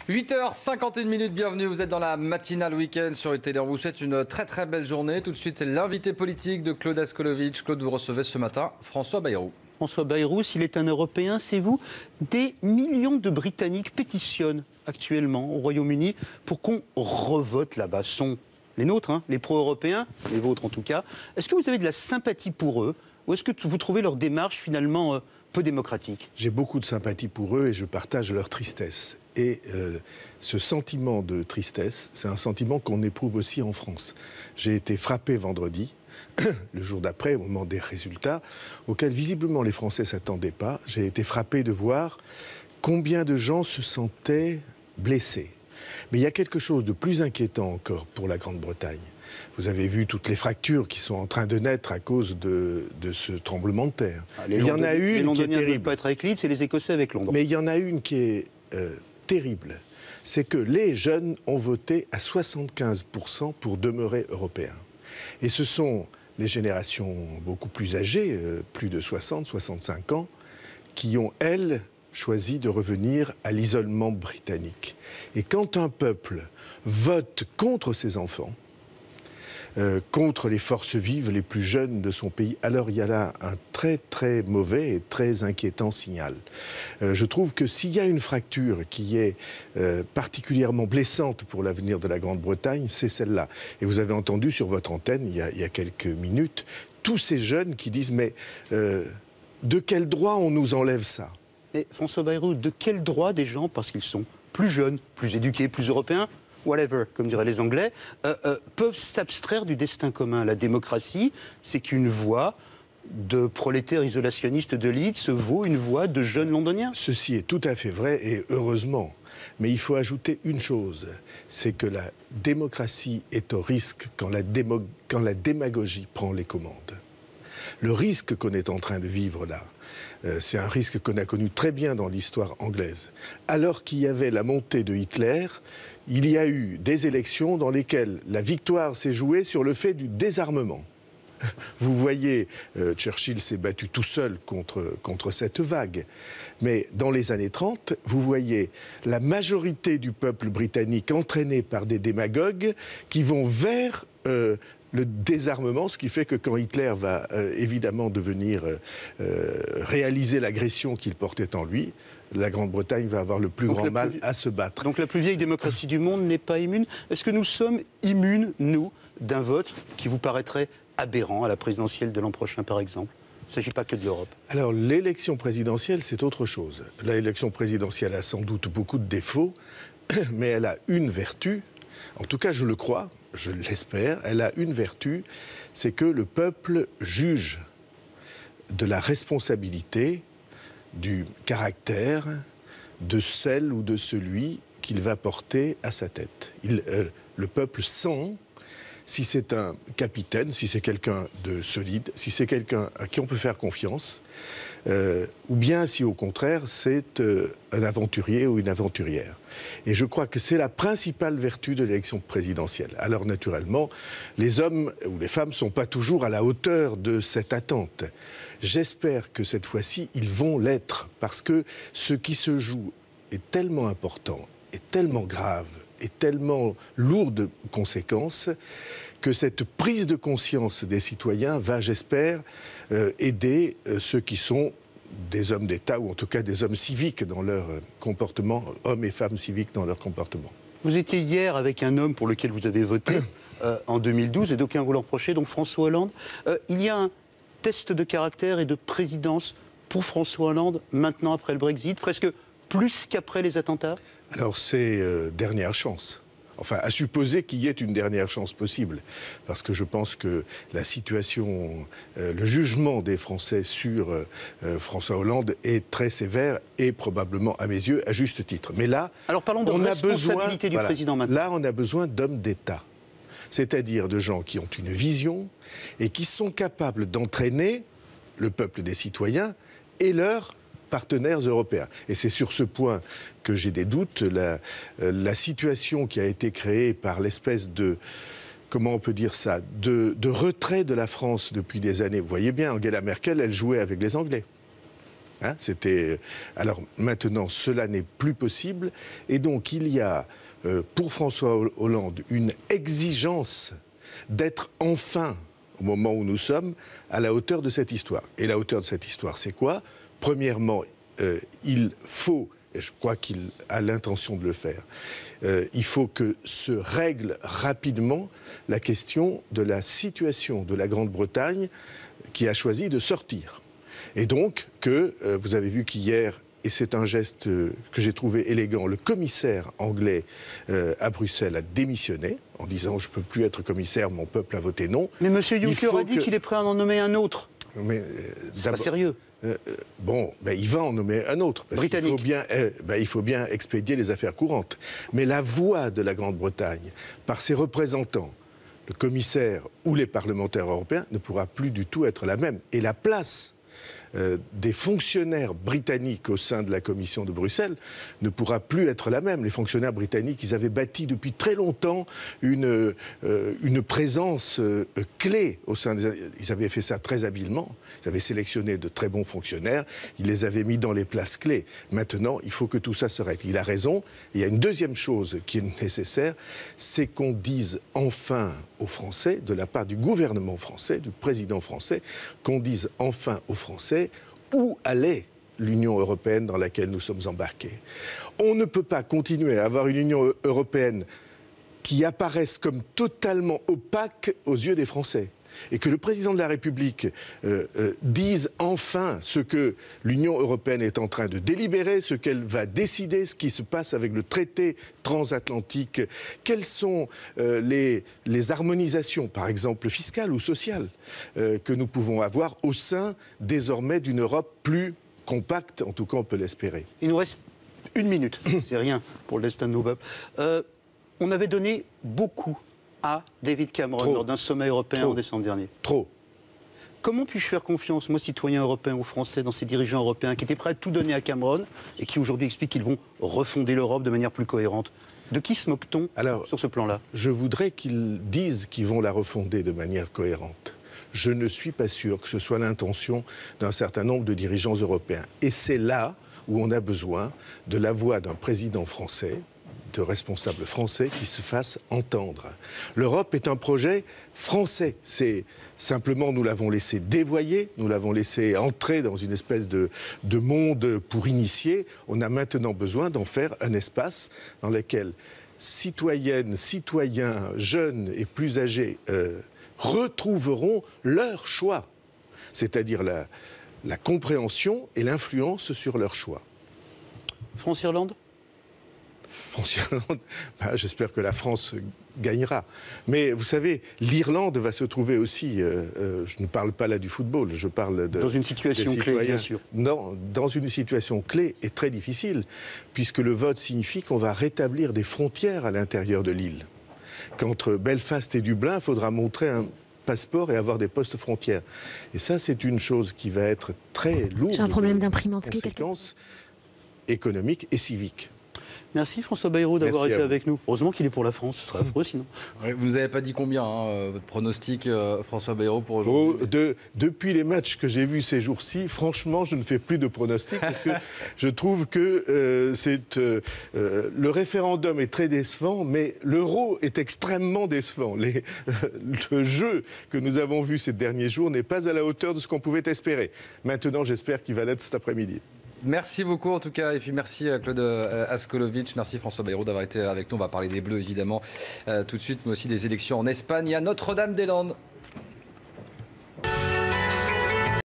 8h51, bienvenue, vous êtes dans la matinale week-end sur UTL. On vous souhaite une très très belle journée. Tout de suite, l'invité politique de Claude Askolovitch. Claude, vous recevez ce matin François Bayrou. François Bayrou, s'il est un Européen, c'est vous. Des millions de Britanniques pétitionnent actuellement au Royaume-Uni pour qu'on revote là-bas. Ce sont les nôtres, hein, les pro-européens, les vôtres en tout cas. Est-ce que vous avez de la sympathie pour eux ou est-ce que vous trouvez leur démarche finalement peu démocratique? J'ai beaucoup de sympathie pour eux et je partage leur tristesse. Et ce sentiment de tristesse, c'est un sentiment qu'on éprouve aussi en France. J'ai été frappé vendredi, le jour d'après, au moment des résultats, auxquels visiblement les Français ne s'attendaient pas. J'ai été frappé de voir combien de gens se sentaient blessés. Mais il y a quelque chose de plus inquiétant encore pour la Grande-Bretagne. Vous avez vu toutes les fractures qui sont en train de naître à cause de ce tremblement de terre. Il y en a une qui est terrible. Ne pas être avec Leeds, c'est les Écossais avec Londres. Mais il y en a une qui est terrible. C'est que les jeunes ont voté à 75% pour demeurer européens. Et ce sont les générations beaucoup plus âgées, plus de 60, 65 ans, qui ont, elles, choisi de revenir à l'isolement britannique. Et quand un peuple vote contre ses enfants, contre les forces vives les plus jeunes de son pays, alors il y a là un très très mauvais et très inquiétant signal. Je trouve que s'il y a une fracture qui est particulièrement blessante pour l'avenir de la Grande-Bretagne, c'est celle-là. Et vous avez entendu sur votre antenne, il y a quelques minutes, tous ces jeunes qui disent « mais de quel droit on nous enlève ça ?» Et François Bayrou, de quel droit des gens, parce qu'ils sont plus jeunes, plus éduqués, plus européens, whatever, comme diraient les Anglais, peuvent s'abstraire du destin commun? La démocratie, c'est qu'une voix de prolétaires isolationnistes de Leeds vaut une voix de jeunes londoniens. Ceci est tout à fait vrai, et heureusement. Mais il faut ajouter une chose, c'est que la démocratie est au risque quand la démagogie prend les commandes. Le risque qu'on est en train de vivre là, c'est un risque qu'on a connu très bien dans l'histoire anglaise. Alors qu'il y avait la montée de Hitler, il y a eu des élections dans lesquelles la victoire s'est jouée sur le fait du désarmement. Vous voyez, Churchill s'est battu tout seul contre cette vague. Mais dans les années 30, vous voyez la majorité du peuple britannique entraînée par des démagogues qui vont vers le désarmement, ce qui fait que quand Hitler va évidemment réaliser l'agression qu'il portait en lui, la Grande-Bretagne va avoir le plus grand mal à se battre. Donc la plus vieille démocratie du monde n'est pas immune. Est-ce que nous sommes immunes, nous, d'un vote qui vous paraîtrait aberrant à la présidentielle de l'an prochain, par exemple? Il ne s'agit pas que de l'Europe. Alors, l'élection présidentielle, c'est autre chose. L'élection présidentielle a sans doute beaucoup de défauts, mais elle a une vertu, en tout cas je le crois, je l'espère, elle a une vertu, c'est que le peuple juge de la responsabilité, du caractère de celle ou de celui qu'il va porter à sa tête. Le peuple sent si c'est un capitaine, si c'est quelqu'un de solide, si c'est quelqu'un à qui on peut faire confiance, ou bien si au contraire c'est un aventurier ou une aventurière. Et je crois que c'est la principale vertu de l'élection présidentielle. Alors naturellement, les hommes ou les femmes ne sont pas toujours à la hauteur de cette attente. J'espère que cette fois-ci, ils vont l'être, parce que ce qui se joue est tellement important, est tellement grave, est tellement lourd de conséquences que cette prise de conscience des citoyens va, j'espère, aider ceux qui sont des hommes d'État, ou en tout cas des hommes civiques dans leur comportement, hommes et femmes civiques dans leur comportement. Vous étiez hier avec un homme pour lequel vous avez voté en 2012, et d'aucuns vous l'ont reproché, donc François Hollande. Il y a un test de caractère et de présidence pour François Hollande, maintenant après le Brexit, presque plus qu'après les attentats? Alors c'est dernière chance. Enfin, à supposer qu'il y ait une dernière chance possible. Parce que je pense que la situation, le jugement des Français sur François Hollande est très sévère et probablement, à mes yeux, à juste titre. Mais là, alors parlons de responsabilité du président maintenant. Là, on a besoin d'hommes d'État. C'est-à-dire de gens qui ont une vision et qui sont capables d'entraîner le peuple des citoyens et leurs partenaires européens. Et c'est sur ce point que j'ai des doutes. La situation qui a été créée par l'espèce de, comment on peut dire ça, de retrait de la France depuis des années. Vous voyez bien, Angela Merkel, elle jouait avec les Anglais. Hein, alors maintenant, cela n'est plus possible. Et donc, il y a, pour François Hollande, une exigence d'être enfin, au moment où nous sommes, à la hauteur de cette histoire. Et la hauteur de cette histoire, c'est quoi ? Premièrement, il faut, et je crois qu'il a l'intention de le faire, il faut que se règle rapidement la question de la situation de la Grande-Bretagne qui a choisi de sortir. Et donc, vous avez vu qu'hier, et c'est un geste que j'ai trouvé élégant, le commissaire anglais à Bruxelles a démissionné en disant « je ne peux plus être commissaire, mon peuple a voté non ». Mais M. Juncker a dit qu'il est prêt à en nommer un autre. Mais c'est pas sérieux. Il va en nommer un autre. Parce Britannique. Il faut bien expédier les affaires courantes. Mais la voix de la Grande-Bretagne, par ses représentants, le commissaire ou les parlementaires européens, ne pourra plus du tout être la même. Et la place des fonctionnaires britanniques au sein de la Commission de Bruxelles ne pourra plus être la même. Les fonctionnaires britanniques, ils avaient bâti depuis très longtemps une présence clé au sein des... Ils avaient fait ça très habilement. Ils avaient sélectionné de très bons fonctionnaires. Ils les avaient mis dans les places clés. Maintenant, il faut que tout ça se règle. Il a raison. Il y a une deuxième chose qui est nécessaire, c'est qu'on dise enfin aux Français, de la part du gouvernement français, du président français, qu'on dise enfin aux Français où allait l'Union européenne dans laquelle nous sommes embarqués. On ne peut pas continuer à avoir une Union européenne qui apparaisse comme totalement opaque aux yeux des Français. Et que le président de la République dise enfin ce que l'Union européenne est en train de délibérer, ce qu'elle va décider, ce qui se passe avec le traité transatlantique, quelles sont les harmonisations, par exemple fiscales ou sociales, que nous pouvons avoir au sein désormais d'une Europe plus compacte, en tout cas on peut l'espérer. Il nous reste 1 minute, c'est rien pour le destin de nos peuples. On avait donné beaucoup à David Cameron lors d'un sommet européen en décembre dernier. Trop. Comment puis-je faire confiance, moi, citoyen européen ou français, dans ces dirigeants européens qui étaient prêts à tout donner à Cameron et qui aujourd'hui expliquent qu'ils vont refonder l'Europe de manière plus cohérente? De qui se moque-t-on sur ce plan-là? Je voudrais qu'ils disent qu'ils vont la refonder de manière cohérente. Je ne suis pas sûr que ce soit l'intention d'un certain nombre de dirigeants européens. Et c'est là où on a besoin de la voix d'un président français, de responsables français qui se fassent entendre. L'Europe est un projet français. C'est simplement, nous l'avons laissé dévoyer, nous l'avons laissé entrer dans une espèce de monde pour initier. On a maintenant besoin d'en faire un espace dans lequel citoyennes, citoyens, jeunes et plus âgés retrouveront leur choix, c'est-à-dire la compréhension et l'influence sur leur choix. France-Irlande ? France-Irlande, j'espère que la France gagnera. Mais vous savez, l'Irlande va se trouver aussi, je ne parle pas là du football, je parle de... Dans une situation clé, bien sûr. Non, dans une situation clé et très difficile, puisque le vote signifie qu'on va rétablir des frontières à l'intérieur de l'île. Qu'entre Belfast et Dublin, il faudra montrer un passeport et avoir des postes frontières. Et ça, c'est une chose qui va être très lourde. J'ai un problème d'imprimante. Conséquences économiques et civiques. Merci François Bayrou d'avoir été avec nous. Heureusement qu'il est pour la France, ce serait affreux sinon. Oui, vous nous avez pas dit combien, votre pronostic, François Bayrou, pour aujourd'hui? Depuis les matchs que j'ai vus ces jours-ci, franchement, je ne fais plus de pronostics parce que je trouve que le référendum est très décevant, mais l'euro est extrêmement décevant. Le jeu que nous avons vu ces derniers jours n'est pas à la hauteur de ce qu'on pouvait espérer. Maintenant, j'espère qu'il va l'être cet après-midi. Merci beaucoup en tout cas, et puis merci Claude Askolovic, merci François Bayrou d'avoir été avec nous. On va parler des Bleus évidemment tout de suite, mais aussi des élections en Espagne et à Notre-Dame-des-Landes.